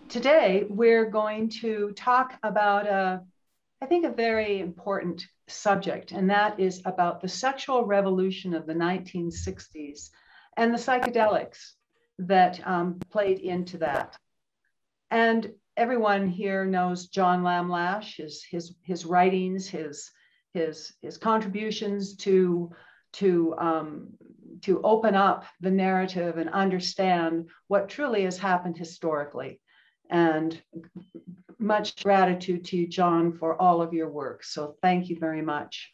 Today, we're going to talk about, I think, a very important subject, and that is about the sexual revolution of the 1960s and the psychedelics that played into that. And everyone here knows John Lamb Lash, his writings, his contributions to open up the narrative and understand what truly has happened historically. And much gratitude to you, John, for all of your work. So thank you very much.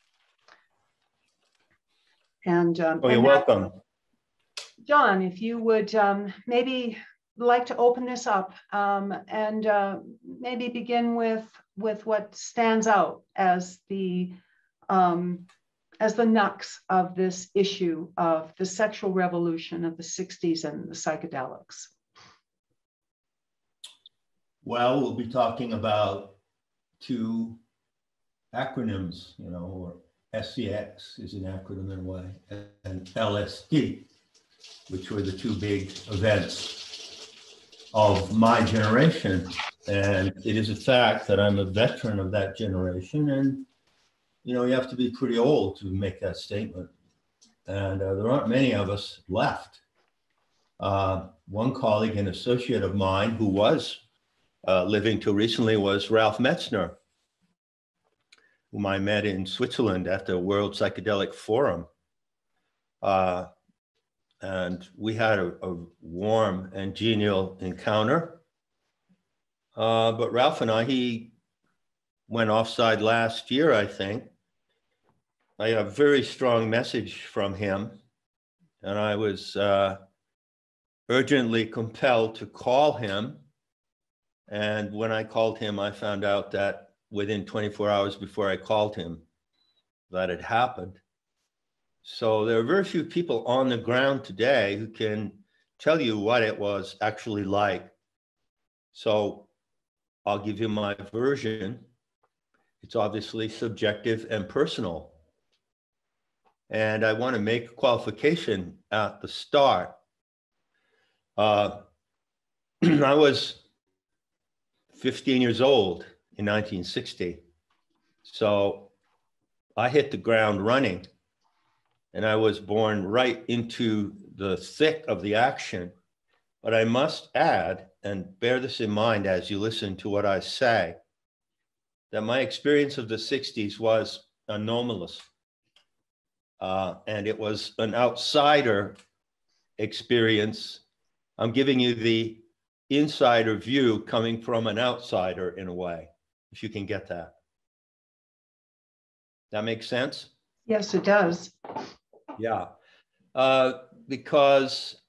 And you're welcome. John, if you would maybe like to open this up and maybe begin with what stands out as the nux of this issue of the sexual revolution of the 60s and the psychedelics. Well, we'll be talking about two acronyms, or SCX is an acronym in a way, and LSD, which were the two big events of my generation. And it is a fact that I'm a veteran of that generation. And, you have to be pretty old to make that statement. And there aren't many of us left. One colleague and associate of mine who was living till recently was Ralph Metzner, whom I met in Switzerland at the World Psychedelic Forum. And we had a warm and genial encounter. But Ralph and he went offside last year, I think. I had a very strong message from him, and I was urgently compelled to call him. And when I called him, I found out that within 24 hours before I called him, that had happened. So there are very few people on the ground today who can tell you what it was actually like. So I'll give you my version. It's obviously subjective and personal. And I want to make a qualification at the start. I was 15 years old in 1960. So I hit the ground running, and I was born right into the thick of the action. But I must add, and bear this in mind as you listen to what I say, that my experience of the 60s was anomalous. And it was an outsider experience. I'm giving you the insider view coming from an outsider in a way, if you can get that. That makes sense? Yes, it does. Yeah, because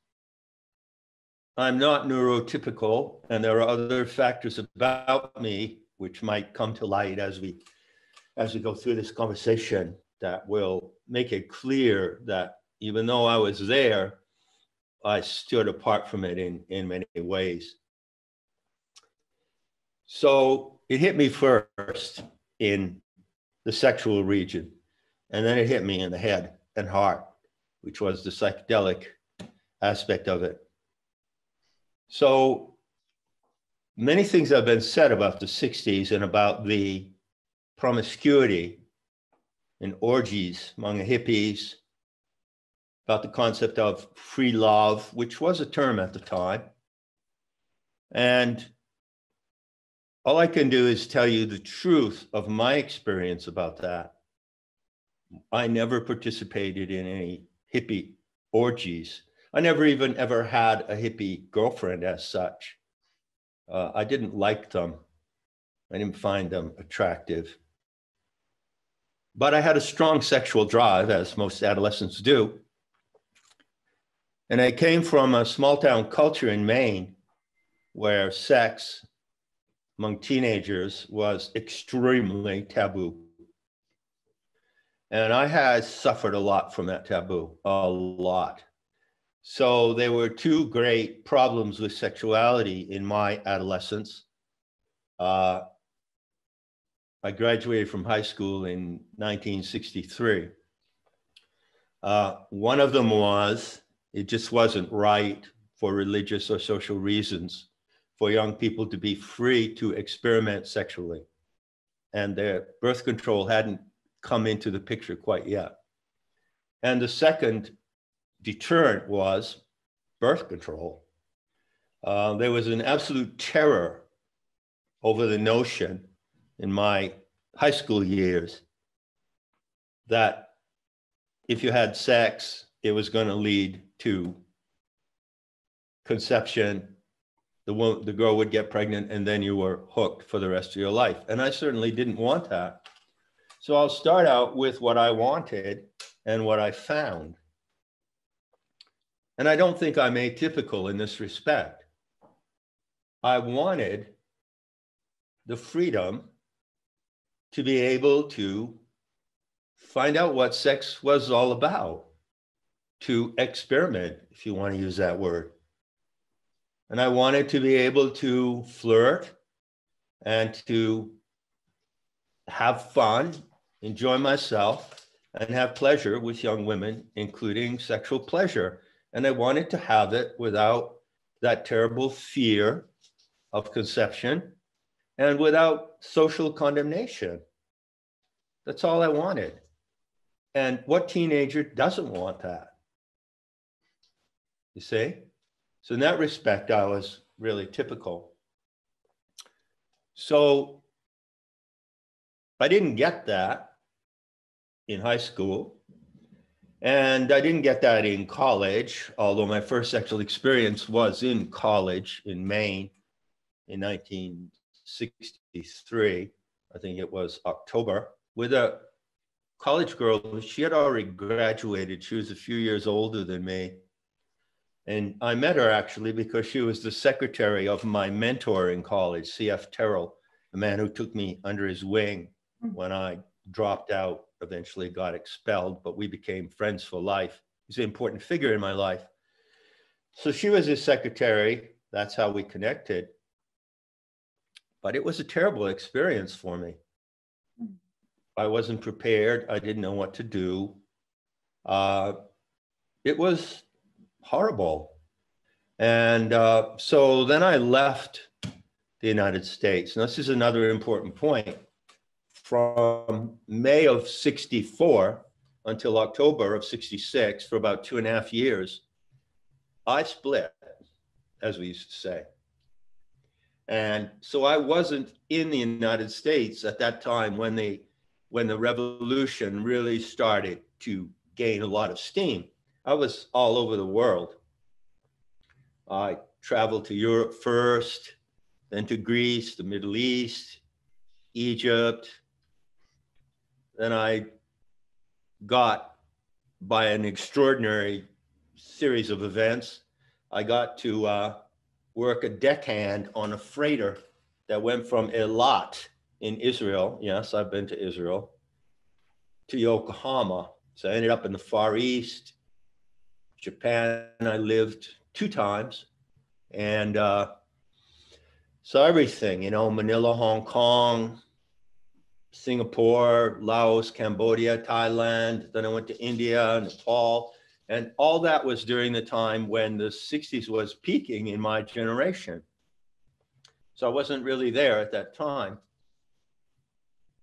I'm not neurotypical, and there are other factors about me which might come to light as we go through this conversation that will make it clear that even though I was there, I stood apart from it in many ways. So it hit me first in the sexual region, and then it hit me in the head and heart, which was the psychedelic aspect of it. So many things have been said about the 60s and about the promiscuity and orgies among the hippies, about the concept of free love, which was a term at the time. And all I can do is tell you the truth of my experience about that. I never participated in any hippie orgies. I never even ever had a hippie girlfriend as such. I didn't like them. I didn't find them attractive. But I had a strong sexual drive, as most adolescents do. And I came from a small town culture in Maine where sex among teenagers was extremely taboo. And I had suffered a lot from that taboo, a lot. So there were two great problems with sexuality in my adolescence. I graduated from high school in 1963. One of them was, it just wasn't right for religious or social reasons for young people to be free to experiment sexually. And their birth control hadn't come into the picture quite yet. And the second deterrent was birth control. There was an absolute terror over the notion in my high school years that if you had sex, it was going to lead to conception, the girl would get pregnant, and then you were hooked for the rest of your life. And I certainly didn't want that. So I'll start out with what I wanted and what I found. And I don't think I'm atypical in this respect. I wanted the freedom to be able to find out what sex was all about, to experiment, if you want to use that word. And I wanted to be able to flirt and to have fun, enjoy myself, and have pleasure with young women, including sexual pleasure. And I wanted to have it without that terrible fear of conception and without social condemnation. That's all I wanted. And what teenager doesn't want that? You see? So in that respect, I was really typical. So I didn't get that in high school. And I didn't get that in college, although my first sexual experience was in college in Maine in 1963. I think it was October, with a college girl. She had already graduated. She was a few years older than me. And I met her actually because she was the secretary of my mentor in college, C.F. Terrell, a man who took me under his wing when I dropped out, eventually got expelled, but we became friends for life. He's an important figure in my life. So she was his secretary. That's how we connected. But it was a terrible experience for me. I wasn't prepared. I didn't know what to do. It was horrible. And so then I left the United States. And this is another important point. From May of 64 until October of 66, for about 2.5 years, I split, as we used to say. And so I wasn't in the United States at that time when the revolution really started to gain a lot of steam. I was all over the world. I traveled to Europe first, then to Greece, the Middle East, Egypt. Then I got, by an extraordinary series of events, I got to work a deckhand on a freighter that went from Eilat in Israel. Yes, I've been to Israel, to Yokohama. So I ended up in the Far East. Japan, I lived 2 times. And so everything, you know, Manila, Hong Kong, Singapore, Laos, Cambodia, Thailand. Then I went to India, Nepal. And all that was during the time when the 60s was peaking in my generation. So I wasn't really there at that time.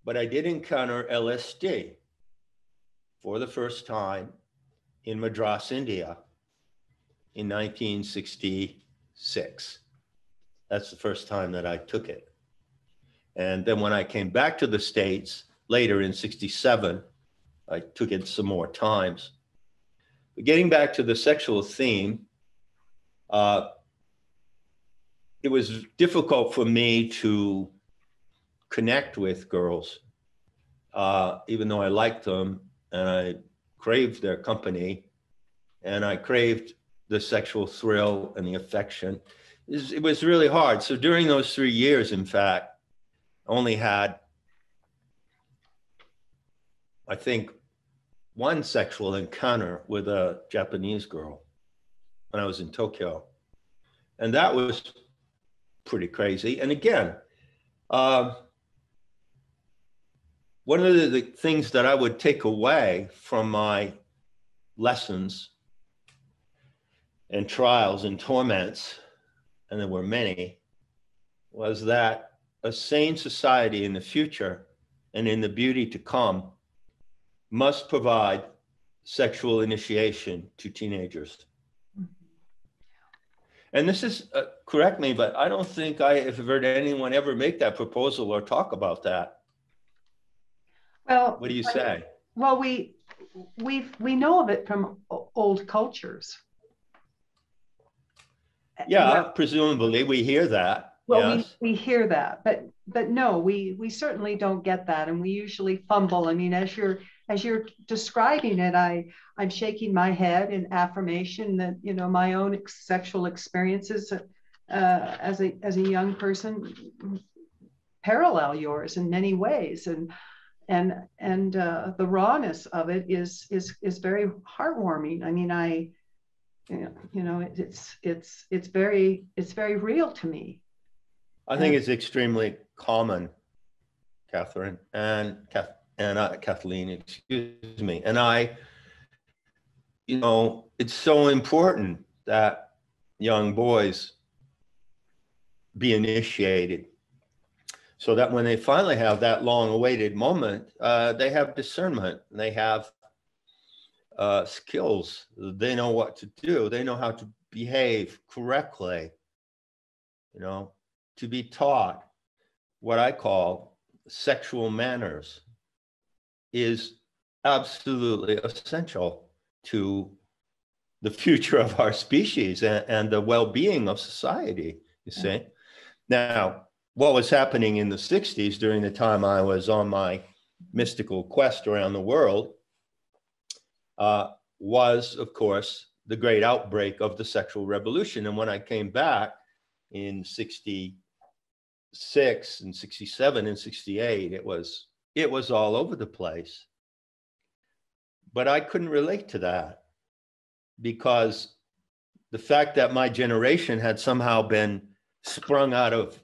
But I did encounter LSD for the first time in Madras, India in 1966. That's the first time that I took it. And then when I came back to the States later in 67, I took it some more times. But getting back to the sexual theme, it was difficult for me to connect with girls, even though I liked them and I craved their company and I craved the sexual thrill and the affection. It was really hard. So during those 3 years, in fact, I only had, I think, one sexual encounter with a Japanese girl when I was in Tokyo. And that was pretty crazy. And again, one of the things that I would take away from my lessons and trials and torments, and there were many, was that a sane society in the future and in the beauty to come must provide sexual initiation to teenagers. And this is, correct me, but I don't think I have heard anyone ever make that proposal or talk about that. Well, what do you say? Well, we know of it from old cultures. Yeah, presumably we hear that. Well, yes. we hear that, but no, we certainly don't get that, and we usually fumble. I mean, as you're describing it, I'm shaking my head in affirmation that, you know, my own sexual experiences as a young person parallel yours in many ways, and the rawness of it is very heartwarming. I mean, you know, it's very real to me. I think it's extremely common, Catherine, and Kathleen, excuse me. And you know, it's so important that young boys be initiated so that when they finally have that long-awaited moment, they have discernment, they have skills, they know what to do, they know how to behave correctly, you know, to be taught what I call sexual manners is absolutely essential to the future of our species and the well-being of society, you see. Now, what was happening in the 60s during the time I was on my mystical quest around the world was, of course, the great outbreak of the sexual revolution. And when I came back in 66 and 67 and 68, it was all over the place. But I couldn't relate to that because the fact that my generation had somehow been sprung out of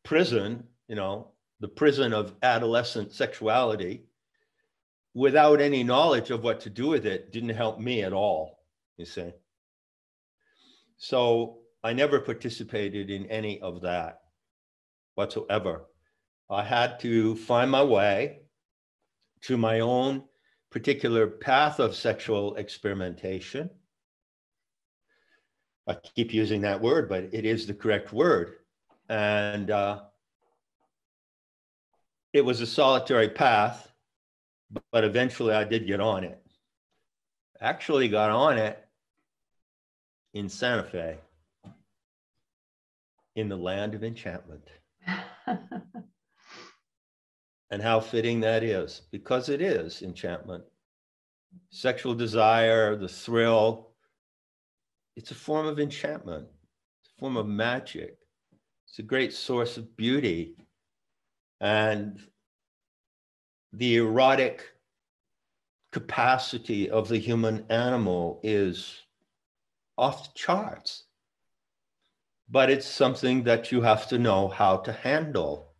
prison, you know, the prison of adolescent sexuality, without any knowledge of what to do with it, didn't help me at all, you see. So I never participated in any of that whatsoever. I had to find my way to my own particular path of sexual experimentation. I keep using that word, but it is the correct word. And it was a solitary path, but eventually I did get on it. Actually got on it in Santa Fe, in the land of enchantment. And how fitting that is, because it is enchantment. Sexual desire, the thrill, it's a form of enchantment, it's a form of magic. It's a great source of beauty. And the erotic capacity of the human animal is off the charts. But it's something that you have to know how to handle.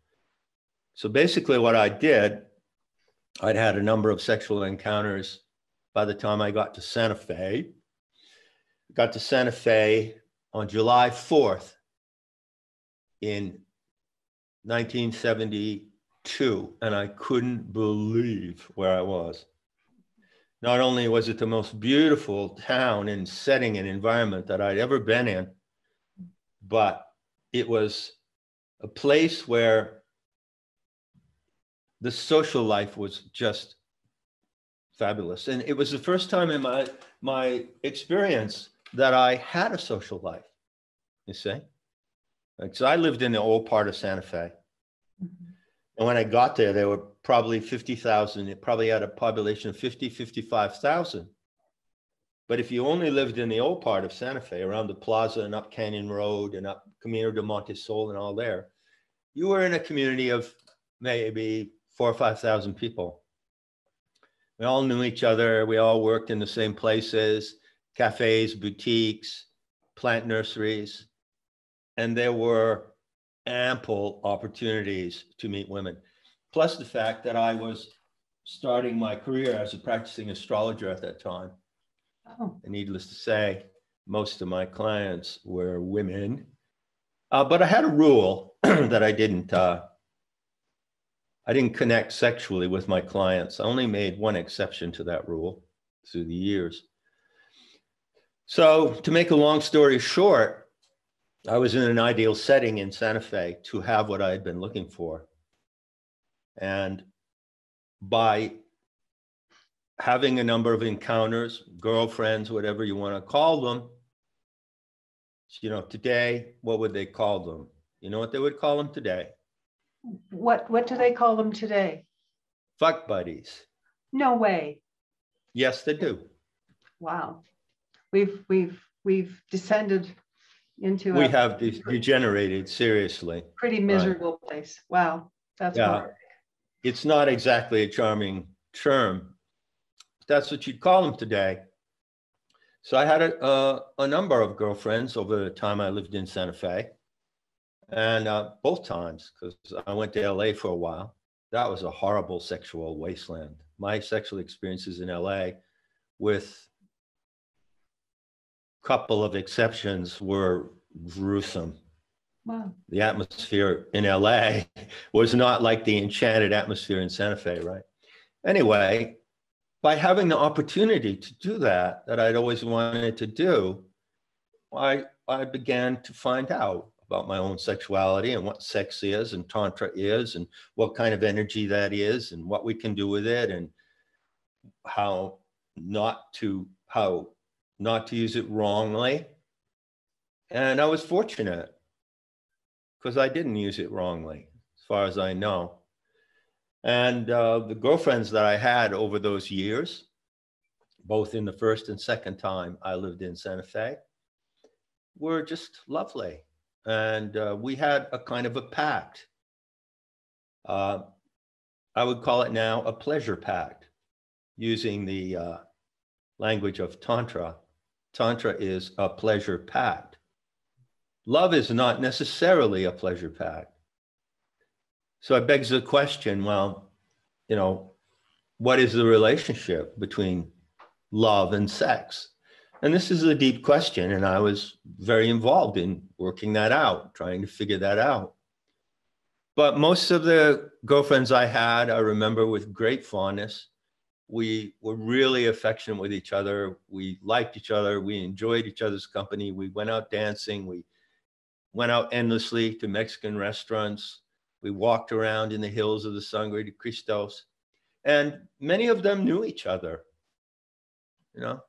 So basically what I did, I'd had a number of sexual encounters by the time I got to Santa Fe. Got to Santa Fe on July 4th in 1972, and I couldn't believe where I was. Not only was it the most beautiful town and setting and environment that I'd ever been in, but it was a place where the social life was just fabulous. And it was the first time in my experience that I had a social life, you see. Because I lived in the old part of Santa Fe. Mm-hmm. And when I got there were probably 50,000. It probably had a population of 55,000. But if you only lived in the old part of Santa Fe, around the plaza and up Canyon Road and up Camino de Montesol and all there, you were in a community of maybe 4,000 or 5,000 people. We all knew each other. We all worked in the same places, cafes, boutiques, plant nurseries. And there were ample opportunities to meet women. Plus the fact that I was starting my career as a practicing astrologer at that time. Oh. And needless to say, most of my clients were women. But I had a rule that I didn't connect sexually with my clients. I only made one exception to that rule through the years. So to make a long story short, I was in an ideal setting in Santa Fe to have what I had been looking for. And by having a number of encounters, girlfriends, whatever you want to call them, you know, today, what would they call them? You know what they would call them today? What do they call them today? Fuck buddies. No way. Yes, they do. Wow. We've descended into we have degenerated seriously. Pretty miserable place. Wow. That's horrific. It's not exactly a charming term. That's what you'd call them today. So I had a number of girlfriends over the time I lived in Santa Fe. And both times, because I went to LA for a while. That was a horrible sexual wasteland. My sexual experiences in LA, with a couple of exceptions, were gruesome. Wow. The atmosphere in LA was not like the enchanted atmosphere in Santa Fe, right? Anyway, by having the opportunity to do that I'd always wanted to do, I began to find out about my own sexuality and what sex is and Tantra is and what kind of energy that is and what we can do with it and how not to use it wrongly. And I was fortunate because I didn't use it wrongly, as far as I know. And the girlfriends that I had over those years, both in the first and second time I lived in Santa Fe, were just lovely. And we had a kind of a pact. I would call it now a pleasure pact, using the language of Tantra. Tantra is a pleasure pact. Love is not necessarily a pleasure pact. So it begs the question, well, you know, what is the relationship between love and sex? And this is a deep question, and I was very involved in working that out, trying to figure that out. But most of the girlfriends I had, I remember with great fondness. We were really affectionate with each other. We liked each other. We enjoyed each other's company. We went out dancing. We went out endlessly to Mexican restaurants. We walked around in the hills of the Sangre de Cristos. And many of them knew each other, you know.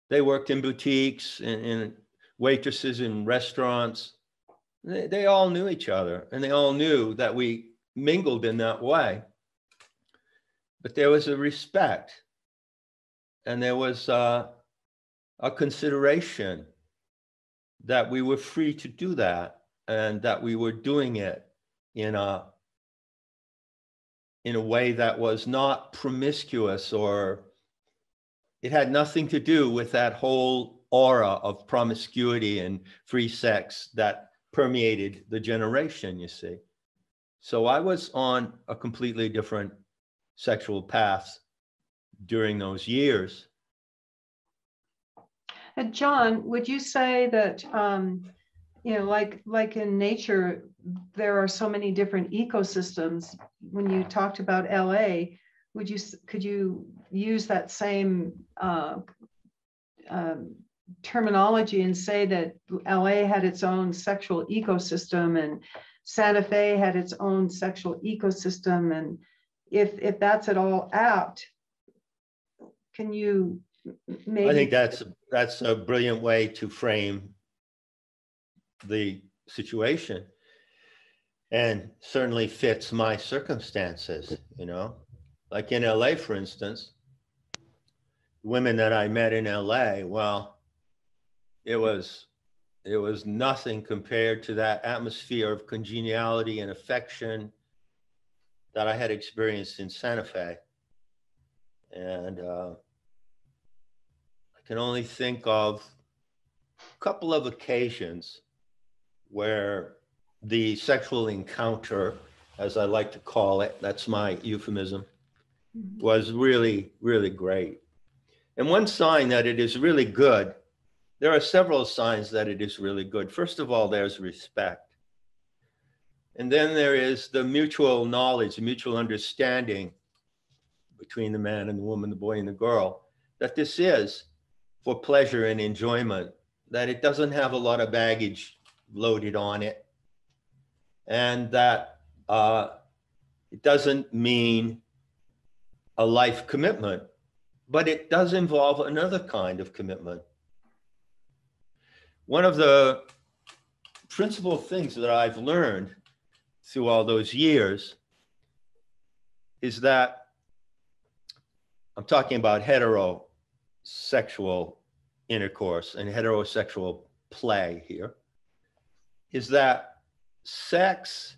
They worked in boutiques, in waitresses in restaurants. They all knew each other, and they all knew that we mingled in that way. But there was a respect, and there was a consideration that we were free to do that, and that we were doing it in a way that was not promiscuous, or it had nothing to do with that whole aura of promiscuity and free sex that permeated the generation, you see. So I was on a completely different sexual path during those years. And John, would you say that, you know, like in nature, there are so many different ecosystems? When you talked about LA, could you use that same terminology and say that LA had its own sexual ecosystem and Santa Fe had its own sexual ecosystem? And if that's at all apt, can you maybe? I think that's a brilliant way to frame the situation, and certainly fits my circumstances, you know. Like in LA, for instance, women that I met in LA, well, it was nothing compared to that atmosphere of congeniality and affection that I had experienced in Santa Fe. And I can only think of a couple of occasions where the sexual encounter, as I like to call it, that's my euphemism, was really, really great. And one sign that it is really good there are several signs that it is really good. First of all, there's respect. And then there is the mutual knowledge, the mutual understanding between the man and the woman, the boy and the girl, that this is for pleasure and enjoyment, that it doesn't have a lot of baggage loaded on it, and that it doesn't mean a life commitment, but it does involve another kind of commitment. One of the principal things that I've learned through all those years is that I'm talking about heterosexual intercourse and heterosexual play here, is that sex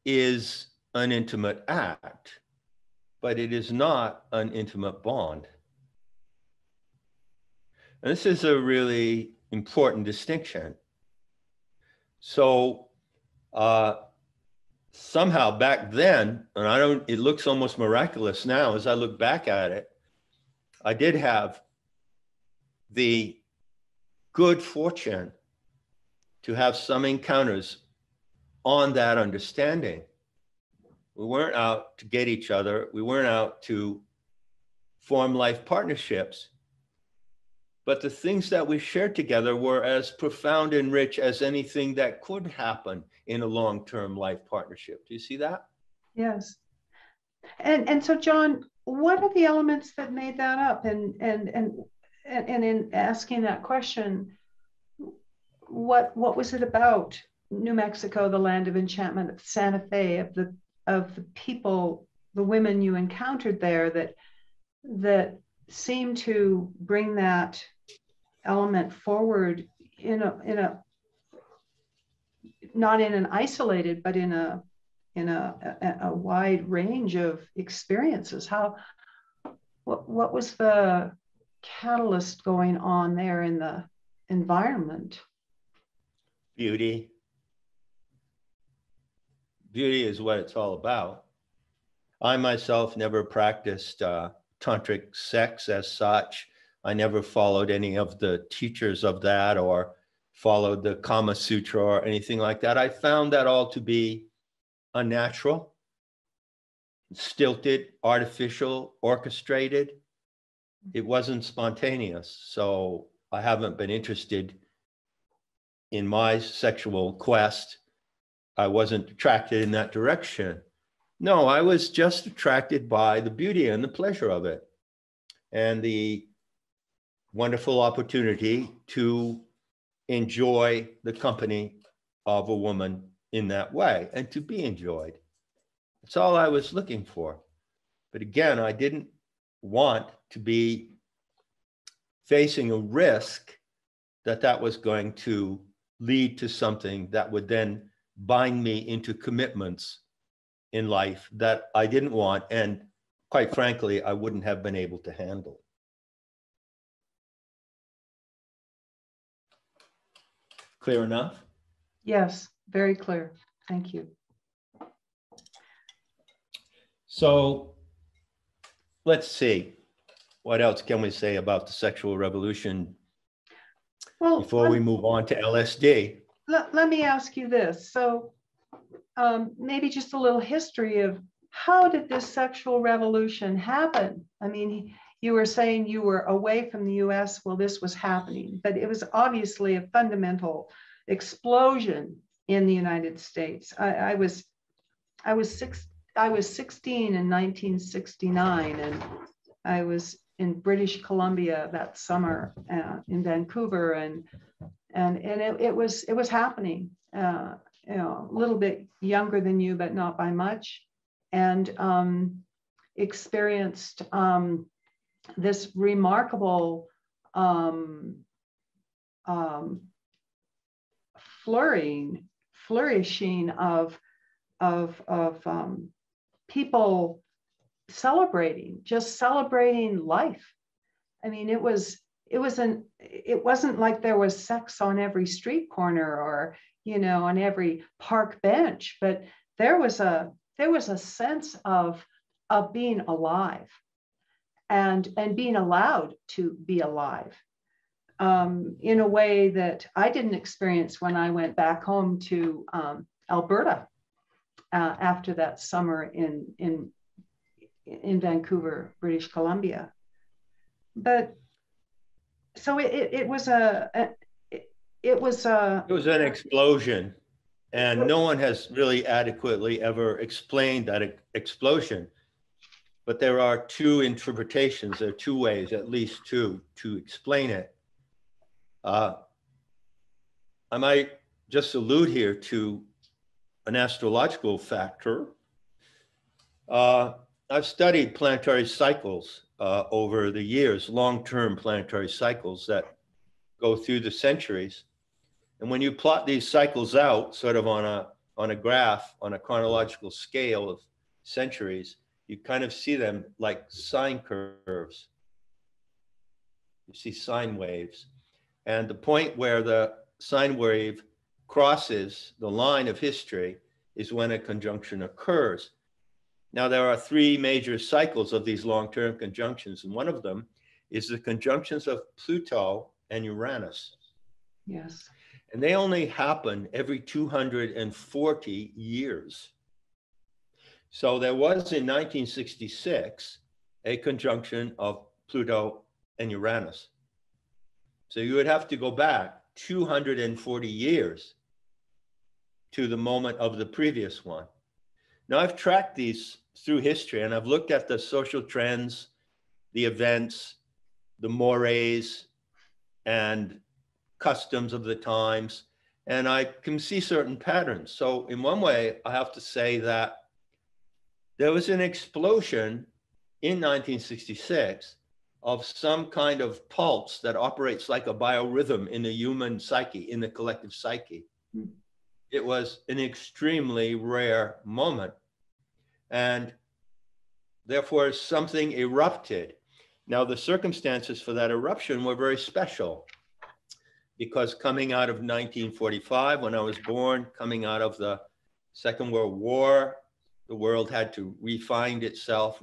is an intimate act, but it is not an intimate bond. And this is a really important distinction. So somehow back then, and it looks almost miraculous now as I look back at it, I did have the good fortune to have some encounters on that understanding. We weren't out to get each other. We weren't out to form life partnerships. But the things that we shared together were as profound and rich as anything that could happen in a long-term life partnership. Do you see that? Yes. And so, John, what are the elements that made that up? And in asking that question, what was it about New Mexico, the land of enchantment, of Santa Fe, of the people, the women you encountered there that seemed to bring that element forward in a not in an isolated, but in a wide range of experiences? What was the catalyst going on there in the environment? Beauty. Beauty is what it's all about. I myself never practiced tantric sex as such. I never followed any of the teachers of that or followed the Kama Sutra or anything like that. I found that all to be unnatural, stilted, artificial, orchestrated. It wasn't spontaneous. So I haven't been interested in my sexual quest. I wasn't attracted in that direction. No, I was just attracted by the beauty and the pleasure of it and the wonderful opportunity to enjoy the company of a woman in that way and to be enjoyed. That's all I was looking for. But again, I didn't want to be facing a risk that was going to lead to something that would then bind me into commitments in life that I didn't want, and quite frankly, I wouldn't have been able to handle. Clear enough? Yes, very clear. Thank you. So let's see. What else can we say about the sexual revolution before we move on to LSD? Let me ask you this. So maybe just a little history of how did this sexual revolution happen? I mean, you were saying you were away from the US while this was happening, but it was obviously a fundamental explosion in the United States. I was 16 in 1969, and I was in British Columbia that summer in Vancouver, and it was happening. A little bit younger than you, but not by much, and experienced this remarkable flourishing of people celebrating life. I mean, it wasn't like there was sex on every street corner or, on every park bench, but there was a sense of being alive and being allowed to be alive. in a way that I didn't experience when I went back home to Alberta after that summer in Vancouver, British Columbia. But so it was an explosion, and no one has really adequately ever explained that explosion. But there are two interpretations. There are two ways, at least two, to explain it. I might just allude here to an astrological factor. I've studied planetary cycles over the years, long-term planetary cycles that go through the centuries. And when you plot these cycles out sort of on a graph, on a chronological scale of centuries, you kind of see them like sine curves. You see sine waves. And the point where the sine wave crosses the line of history is when a conjunction occurs. Now, there are three major cycles of these long-term conjunctions, and one of them is the conjunctions of Pluto and Uranus. Yes. And they only happen every 240 years. So there was in 1966 a conjunction of Pluto and Uranus. So you would have to go back 240 years to the moment of the previous one. Now, I've tracked these through history, and I've looked at the social trends, the events, the mores, and customs of the times, and I can see certain patterns. So in one way, I have to say that there was an explosion in 1966 of some kind of pulse that operates like a biorhythm in the human psyche, in the collective psyche. Mm. It was an extremely rare moment. And therefore, something erupted. Now, the circumstances for that eruption were very special, because coming out of 1945, when I was born, coming out of the Second World War, the world had to redefine itself.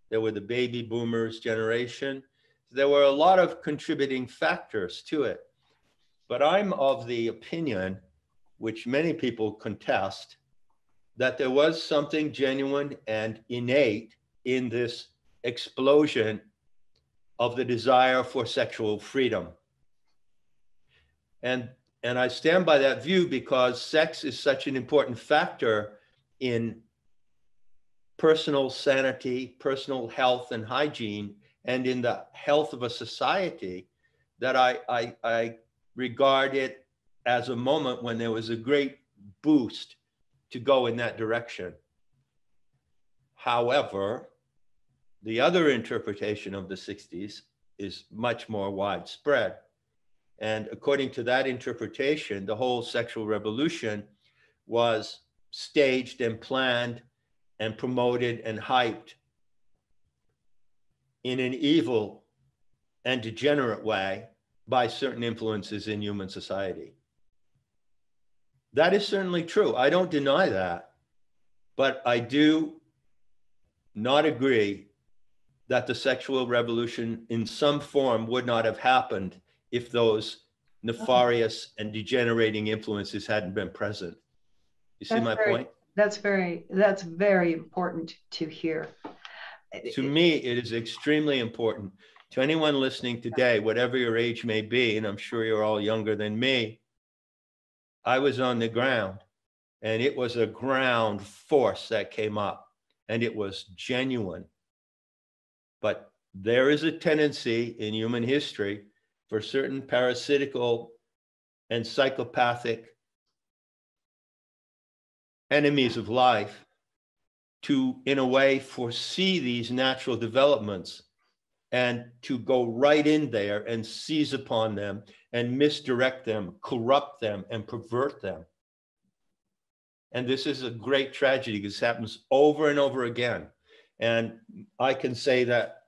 There were the baby boomers generation. There were a lot of contributing factors to it. But I'm of the opinion, which many people contest, that there was something genuine and innate in this explosion of the desire for sexual freedom. And I stand by that view because sex is such an important factor in personal sanity, personal health and hygiene, and in the health of a society, that I regard it as a moment when there was a great boost to go in that direction. However, the other interpretation of the 60s is much more widespread. And according to that interpretation, the whole sexual revolution was staged and planned and promoted and hyped in an evil and degenerate way by certain influences in human society. That is certainly true. I don't deny that, but I do not agree that the sexual revolution in some form would not have happened if those nefarious and degenerating influences hadn't been present. You see my point? That's very important to hear. To me, it is extremely important. To anyone listening today, whatever your age may be, and I'm sure you're all younger than me, I was on the ground, and it was a ground force that came up, and it was genuine. But there is a tendency in human history for certain parasitical and psychopathic enemies of life to, in a way, foresee these natural developments and to go right in there and seize upon them and misdirect them, corrupt them, and pervert them. And this is a great tragedy. This happens over and over again. And I can say that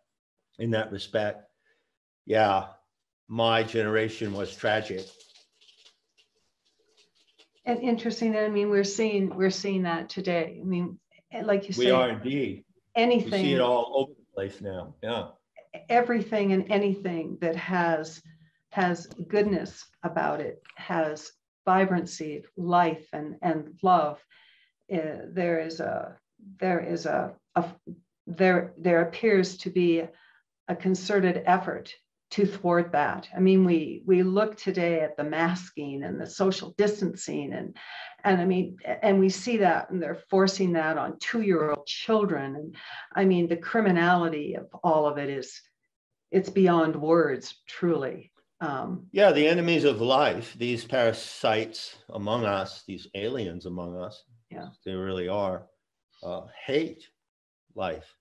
in that respect, yeah, my generation was tragic. And interesting. I mean, we're seeing that today. I mean, like you say, we are indeed. Anything. We see it all over the place now. Yeah. everything and anything that has goodness about it, has vibrancy, life, and love. There appears to be a concerted effort to thwart that. I mean, we look today at the masking and the social distancing, and I mean, and we see that, and they're forcing that on 2-year-old children. And I mean, the criminality of all of it it's beyond words, truly. Yeah, the enemies of life, these parasites among us, these aliens among us, yeah, they really are, hate life.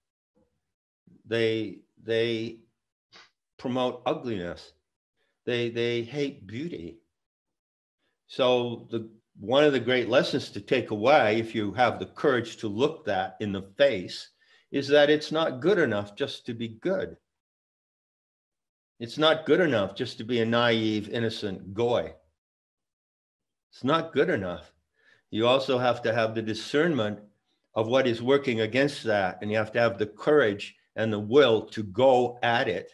They promote ugliness. They hate beauty. So one of the great lessons to take away, if you have the courage to look that in the face, is that it's not good enough just to be good. It's not good enough just to be a naive, innocent goy. It's not good enough. You also have to have the discernment of what is working against that, and you have to have the courage and the will to go at it.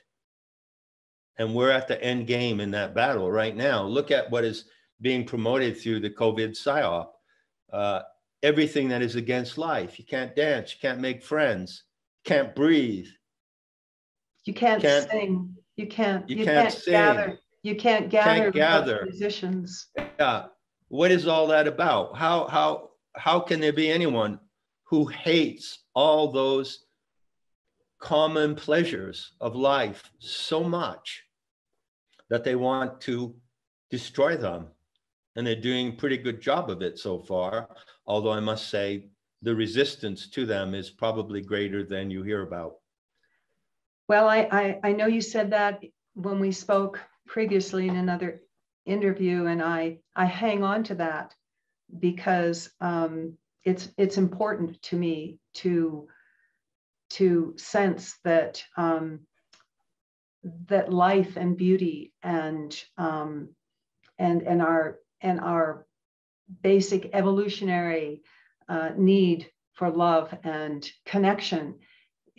And we're at the end game in that battle right now. Look at what is being promoted through the COVID psyop. Everything that is against life. You can't dance, you can't make friends, you can't breathe. You can't sing. You can't sing. gather. You can't gather. Musicians. Yeah. What is all that about? How can there be anyone who hates all those common pleasures of life so much that they want to destroy them? And they're doing a pretty good job of it so far. Although I must say the resistance to them is probably greater than you hear about. Well, I know you said that when we spoke previously in another interview, and I hang on to that because it's important to me to sense that that life and beauty and our basic evolutionary need for love and connection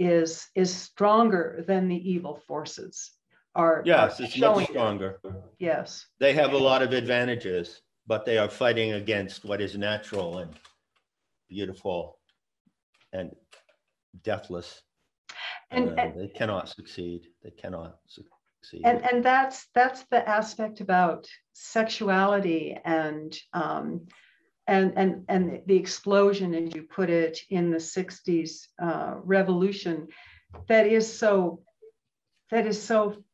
is stronger than the evil forces. Yes, it's much stronger. Yes. They have a lot of advantages, but they are fighting against what is natural and beautiful and deathless. And they cannot succeed. They cannot succeed. And that's the aspect about sexuality and the explosion, as you put it, in the 60s revolution that is so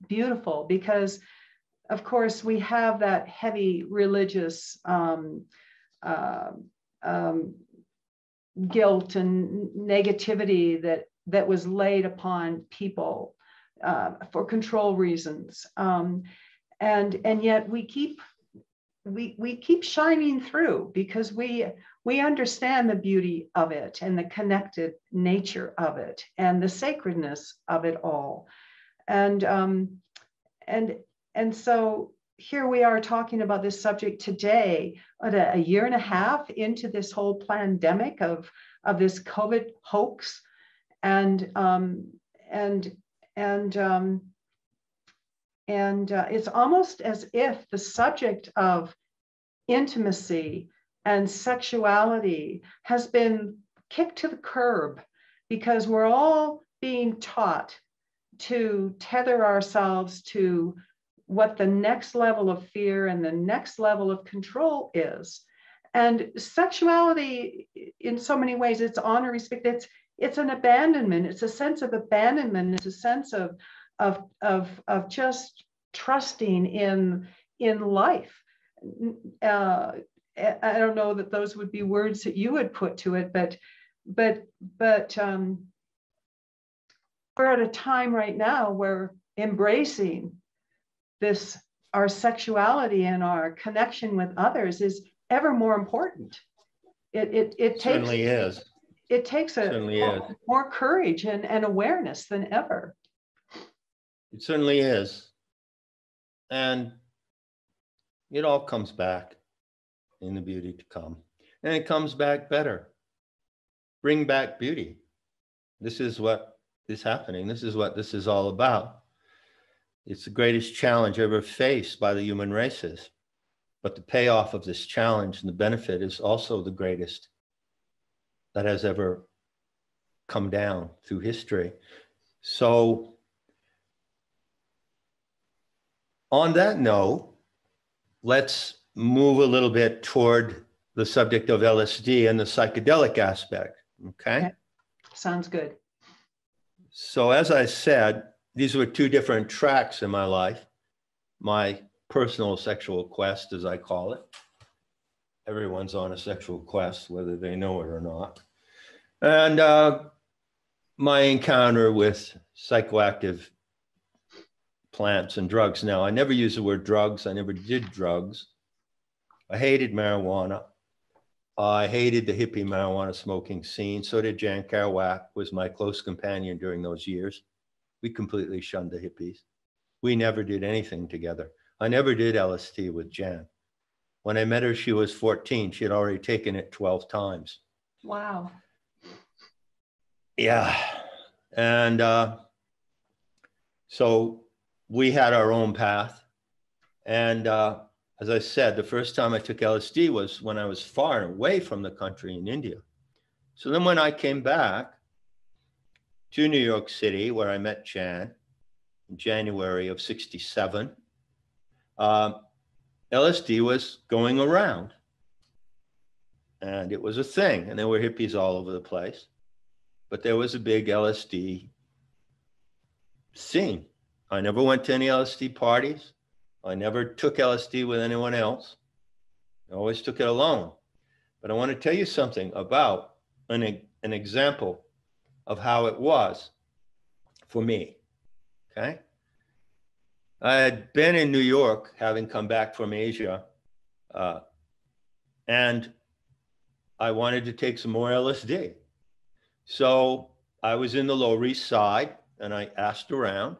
beautiful, because of course we have that heavy religious guilt and negativity that was laid upon people for control reasons, and yet we keep shining through because we understand the beauty of it and the connected nature of it and the sacredness of it all. And so here we are talking about this subject today, a year and a half into this whole pandemic of this COVID hoax, and it's almost as if the subject of intimacy and sexuality has been kicked to the curb, because we're all being taught to tether ourselves to what the next level of fear and the next level of control is. And sexuality, in so many ways, it's honor, respect, it's an abandonment. It's a sense of abandonment. It's a sense of just trusting in life. I don't know that those would be words that you would put to it, but we're at a time right now where embracing this, our sexuality and our connection with others, is ever more important. It certainly is. It takes more courage and awareness than ever. It certainly is. And it all comes back in the beauty to come. And it comes back better. Bring back beauty. This is what is happening. This is what this is all about. It's the greatest challenge ever faced by the human races. But the payoff of this challenge and the benefit is also the greatest that has ever come down through history. So on that note, let's move a little bit toward the subject of LSD and the psychedelic aspect, okay? Sounds good. So as I said, these were two different tracks in my life. My personal sexual quest, as I call it. Everyone's on a sexual quest, whether they know it or not. And my encounter with psychoactive plants and drugs. Now, I never use the word drugs. I never did drugs. I hated marijuana. I hated the hippie marijuana smoking scene. So did Jan Kerouac, was my close companion during those years. We completely shunned the hippies. We never did anything together. I never did LSD with Jan. When I met her, she was 14. She had already taken it 12 times. Wow. Yeah. And so we had our own path. And as I said, the first time I took LSD was when I was far away from the country in India. So then when I came back to New York City, where I met Jan in January of '67, LSD was going around. And it was a thing. And there were hippies all over the place. But there was a big LSD scene. I never went to any LSD parties. I never took LSD with anyone else. I always took it alone. But I want to tell you something about an example of how it was for me, okay? I had been in New York, having come back from Asia, and I wanted to take some more LSD. So I was in the Lower East Side, and I asked around,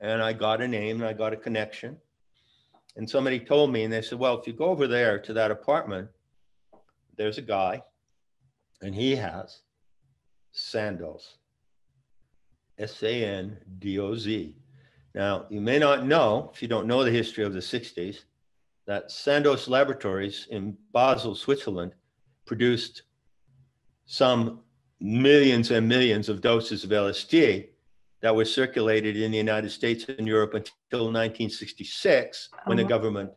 and I got a name, and I got a connection. And somebody told me, and they said, well, if you go over there to that apartment, there's a guy, and he has Sandoz, S-A-N-D-O-Z. Now, you may not know, if you don't know the history of the 60s, that Sandoz Laboratories in Basel, Switzerland, produced some millions and millions of doses of LSD that were circulated in the United States and Europe until 1966, when the government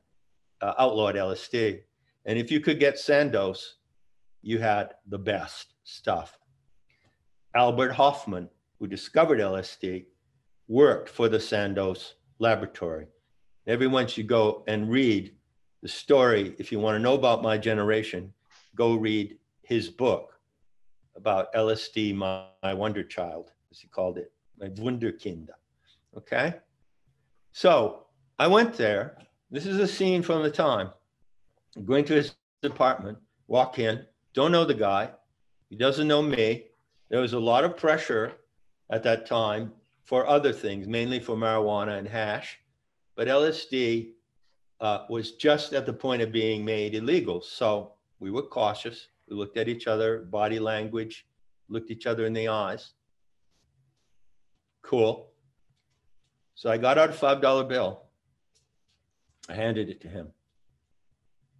outlawed LSD. And if you could get Sandoz, you had the best stuff. Albert Hofmann, who discovered LSD, worked for the Sandoz laboratory. Everyone should go and read the story. If you want to know about my generation, go read his book about LSD, my wonder child, as he called it, my Wunderkind. Okay? So I went there. This is a scene from the time. I'm going to his apartment, walk in, don't know the guy. He doesn't know me. There was a lot of pressure at that time for other things, mainly for marijuana and hash. But LSD was just at the point of being made illegal. So we were cautious. We looked at each other, body language, looked each other in the eyes. Cool. So I got out a $5 bill. I handed it to him.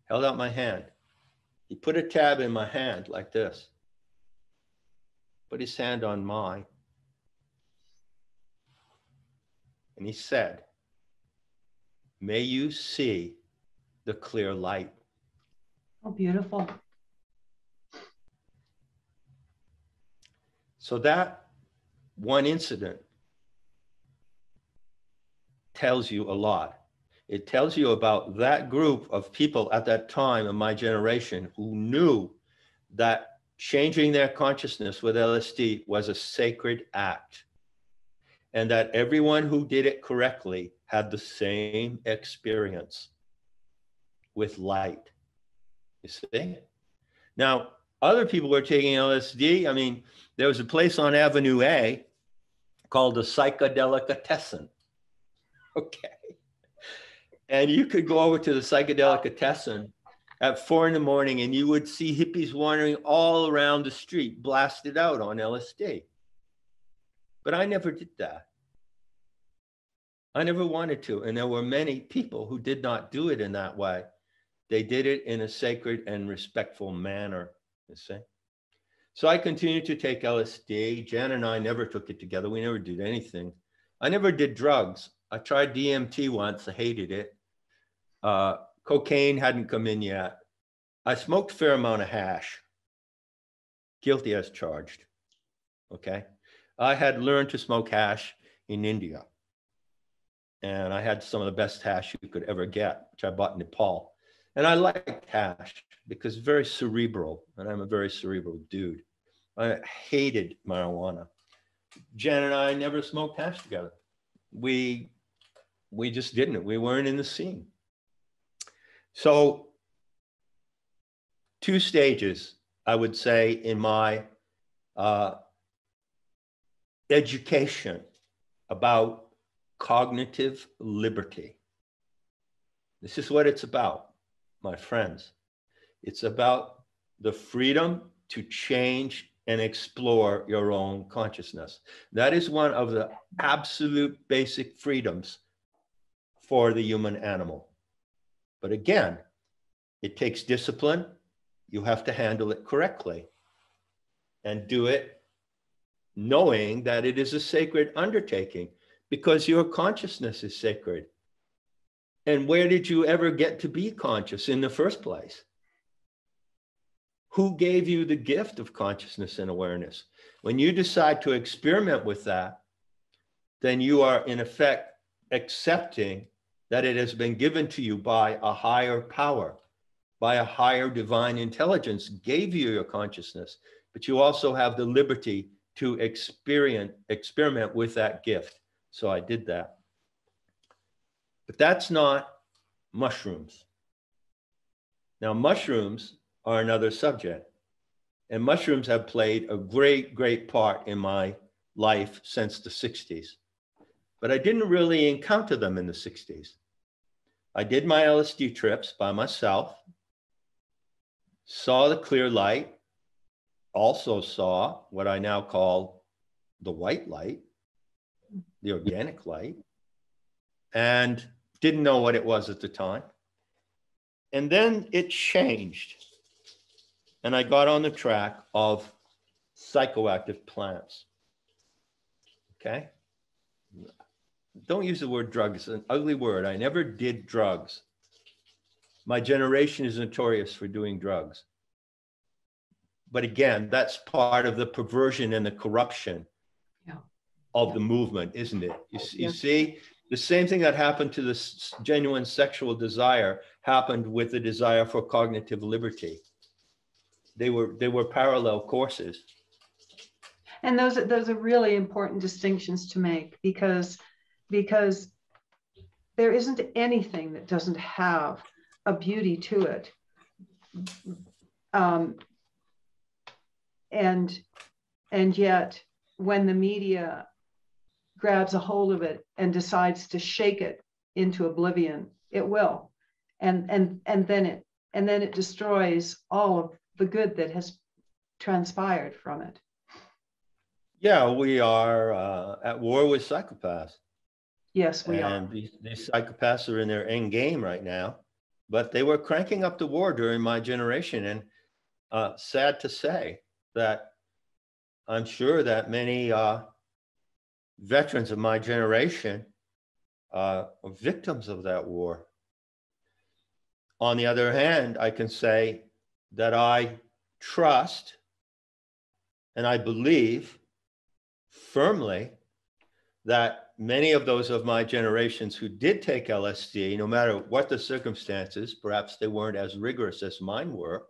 Held out my hand. He put a tab in my hand like this. Put his hand on mine. And he said, may you see the clear light. Oh, beautiful. So that one incident tells you a lot. It tells you about that group of people at that time in my generation who knew that changing their consciousness with LSD was a sacred act, and that everyone who did it correctly had the same experience with light. You see? Now, other people were taking LSD. I mean, there was a place on Avenue A called the Psychedelic. Okay. And you could go over to the Psychedelic at 4 in the morning and you would see hippies wandering all around the street, blasted out on LSD. But I never did that. I never wanted to. And there were many people who did not do it in that way. They did it in a sacred and respectful manner, you see. So I continued to take LSD. Jan and I never took it together. We never did anything. I never did drugs. I tried DMT once. I hated it. Cocaine hadn't come in yet. I smoked a fair amount of hash. Guilty as charged. Okay. I had learned to smoke hash in India. And I had some of the best hash you could ever get, which I bought in Nepal. And I liked hash because it's very cerebral, and I'm a very cerebral dude. I hated marijuana. Jen and I never smoked hash together. We just didn't. We weren't in the scene. So 2 stages, I would say, in my education about cognitive liberty. This is what it's about, my friends. It's about the freedom to change and explore your own consciousness. That is one of the absolute basic freedoms for the human animal. But again, it takes discipline. You have to handle it correctly and do it knowing that it is a sacred undertaking, because your consciousness is sacred. And where did you ever get to be conscious in the first place? Who gave you the gift of consciousness and awareness? When you decide to experiment with that, then you are in effect accepting that it has been given to you by a higher power, by a higher divine intelligence, gave you your consciousness, but you also have the liberty to experiment with that gift. So I did that. But that's not mushrooms. Now, mushrooms are another subject. And mushrooms have played a great, great part in my life since the 60s. But I didn't really encounter them in the 60s. I did my LSD trips by myself, saw the clear light, also saw what I now call the white light, the organic light, and didn't know what it was at the time. And then it changed. And I got on the track of psychoactive plants. Okay? Don't use the word drug. It's an ugly word. I never did drugs. My generation is notorious for doing drugs. But again, that's part of the perversion and the corruption of the movement, isn't it? You see, the same thing that happened to this genuine sexual desire happened with the desire for cognitive liberty. They were parallel courses. And those are really important distinctions to make, because there isn't anything that doesn't have a beauty to it. And yet, when the media grabs a hold of it and decides to shake it into oblivion, it will, and then it destroys all of the good that has transpired from it. Yeah, we are at war with psychopaths. Yes, we are. And these psychopaths are in their end game right now, but they were cranking up the war during my generation. And sad to say that I'm sure that many veterans of my generation are victims of that war. On the other hand, I can say that I trust and I believe firmly that many of those of my generations who did take LSD, no matter what the circumstances, perhaps they weren't as rigorous as mine were,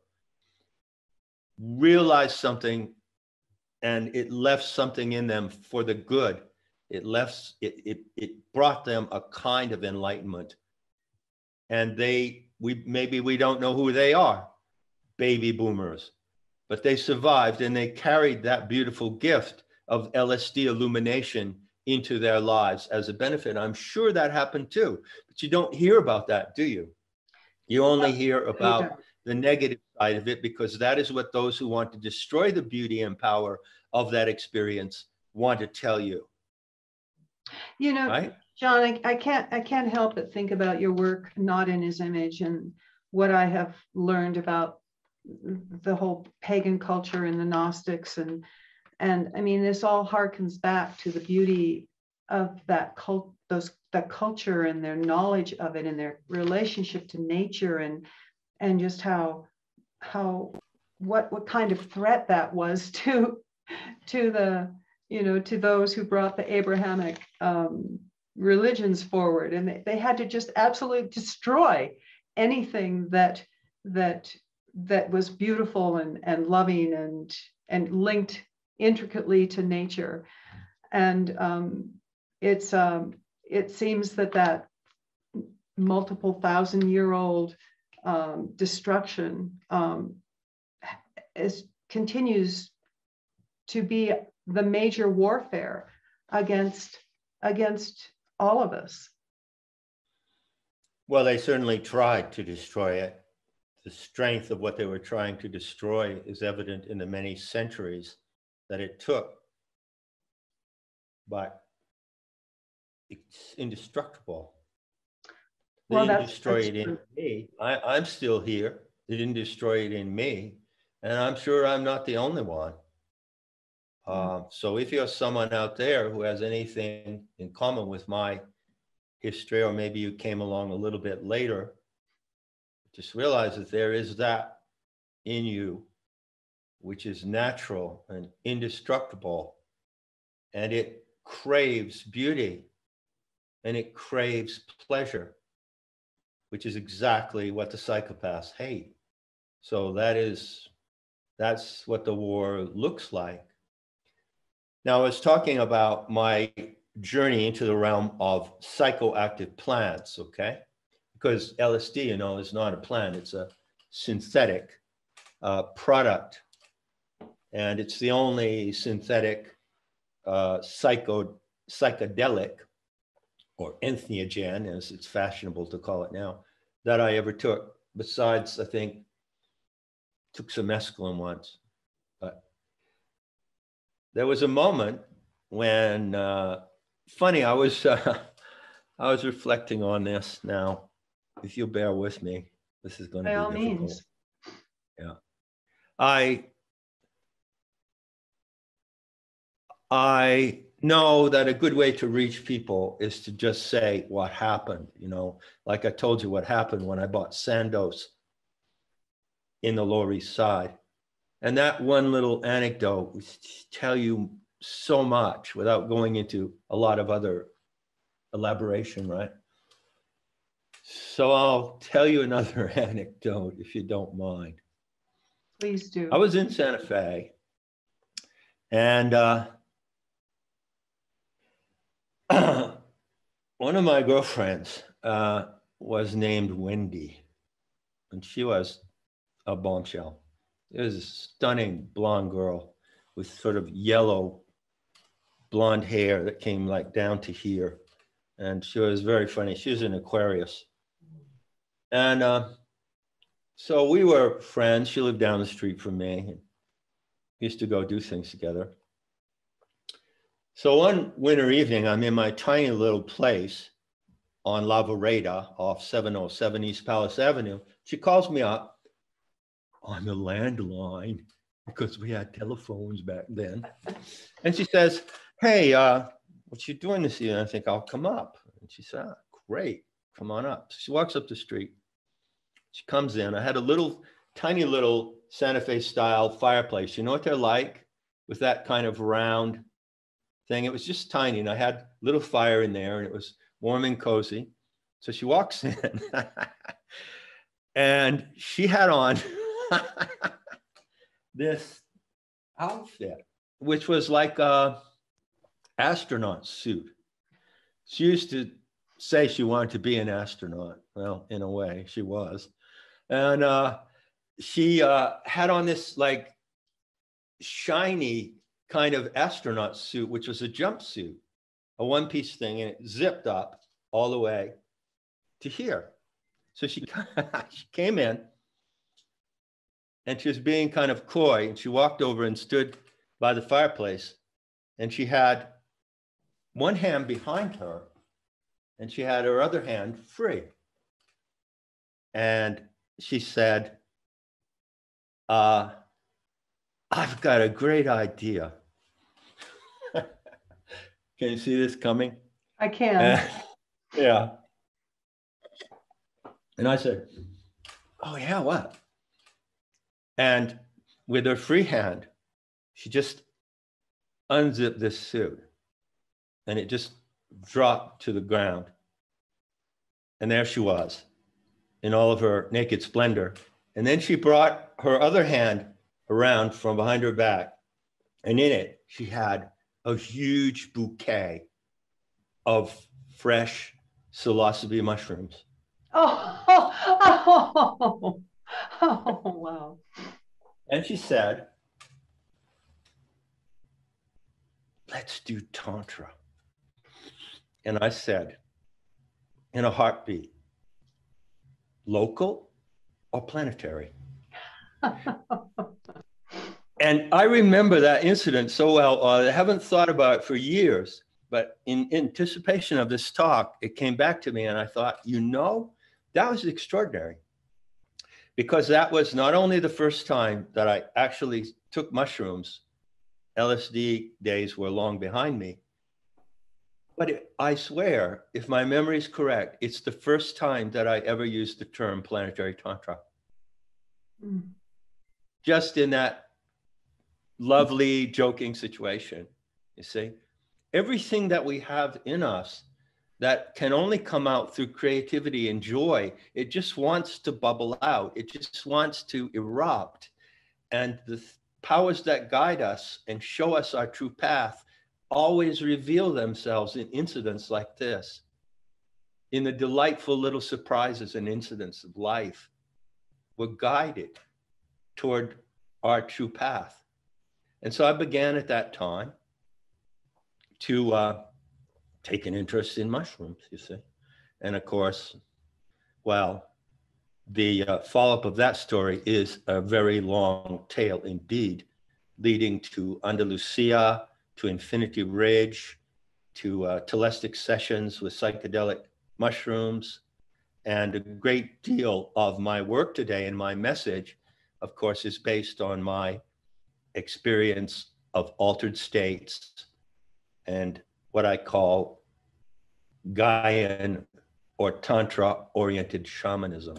realized something, and it left something in them for the good. It brought them a kind of enlightenment. And maybe we don't know who they are, baby boomers, but they survived and they carried that beautiful gift of LSD illumination into their lives as a benefit. I'm sure that happened too, but you don't hear about that, do you? You only hear about the negative side of it, because that is what those who want to destroy the beauty and power of that experience want to tell you. You know, right? John, I can't help but think about your work, Not in His Image, and what I have learned about the whole pagan culture and the Gnostics, and I mean, this all harkens back to the beauty of that that culture and their knowledge of it and their relationship to nature, and just what kind of threat that was to the, you know, to those who brought the Abrahamic religions forward, and they had to just absolutely destroy anything that was beautiful and loving and linked intricately to nature. And it seems that multiple thousand-year-old destruction continues to be the major warfare against all of us. Well, they certainly tried to destroy it. The strength of what they were trying to destroy is evident in the many centuries that it took, but it's indestructible. They didn't destroy it in me. I'm still here. They didn't destroy it in me, and I'm sure I'm not the only one. So if you're someone out there who has anything in common with my history, or maybe you came along a little bit later, just realize that there is that in you, which is natural and indestructible, and it craves beauty and it craves pleasure, which is exactly what the psychopaths hate. So that's what the war looks like. Now, I was talking about my journey into the realm of psychoactive plants, okay? Because LSD, you know, is not a plant, it's a synthetic product. And it's the only synthetic psychedelic, or entheogen, as it's fashionable to call it now, that I ever took. Besides, I think, took some mescaline once. But there was a moment when, funny, I was reflecting on this now. If you'll bear with me, this is going to be difficult. By all means. Yeah. I know that a good way to reach people is to just say what happened, you know, like I told you what happened when I bought Sandoz in the Lower East Side. And that one little anecdote would tell you so much without going into a lot of other elaboration, right? So I'll tell you another anecdote if you don't mind. Please do. I was in Santa Fe, and one of my girlfriends was named Wendy, and she was a bombshell. It was a stunning blonde girl with sort of yellow blonde hair that came like down to here. And she was very funny. She was an Aquarius. And so we were friends. She lived down the street from me. And we used to go do things together. So one winter evening, I'm in my tiny little place on La Vereda off 707 East Palace Avenue. She calls me up on the landline, because we had telephones back then. And she says, hey, what you doing this evening? I think I'll come up. And she said, oh, great, come on up. So she walks up the street. She comes in. I had a tiny little Santa Fe style fireplace. You know what they're like, with that kind of round thing? It was just tiny, and I had a little fire in there, and it was warm and cozy. So she walks in, and she had on this outfit, which was like a astronaut suit. She used to say she wanted to be an astronaut. Well, in a way, she was. And she had on this like shiny kind of astronaut suit, which was a jumpsuit, a one-piece thing, and it zipped up all the way to here. So she came in, and she was being kind of coy, and she walked over and stood by the fireplace, and she had one hand behind her, and she had her other hand free. And she said, I've got a great idea. Can you see this coming? I can. Yeah. And I said, oh yeah, what? And with her free hand, she just unzipped this suit, and it just dropped to the ground. And there she was in all of her naked splendor. And then she brought her other hand around from behind her back, and in it, she had a huge bouquet of fresh psilocybe mushrooms. Oh, oh, oh, wow. And she said, let's do Tantra. And I said, in a heartbeat, local or planetary? And I remember that incident so well. I haven't thought about it for years, but in anticipation of this talk, it came back to me, and I thought, that was extraordinary, because that was not only the first time that I actually took mushrooms. LSD days were long behind me, but I swear, if my memory is correct, it's the first time that I ever used the term planetary tantra. Mm. Just in that lovely, joking situation, you see? Everything that we have in us that can only come out through creativity and joy, it just wants to bubble out. It just wants to erupt. And the powers that guide us and show us our true path always reveal themselves in incidents like this, in the delightful little surprises and incidents of life. We're guided toward our true path. And so I began at that time to take an interest in mushrooms, you see. And of course, well, the follow-up of that story is a very long tale indeed, leading to Andalusia, to Infinity Ridge, to telestic sessions with psychedelic mushrooms. And a great deal of my work today and my message, of course, is based on my experience of altered states and what I call Gaian or Tantra-oriented shamanism.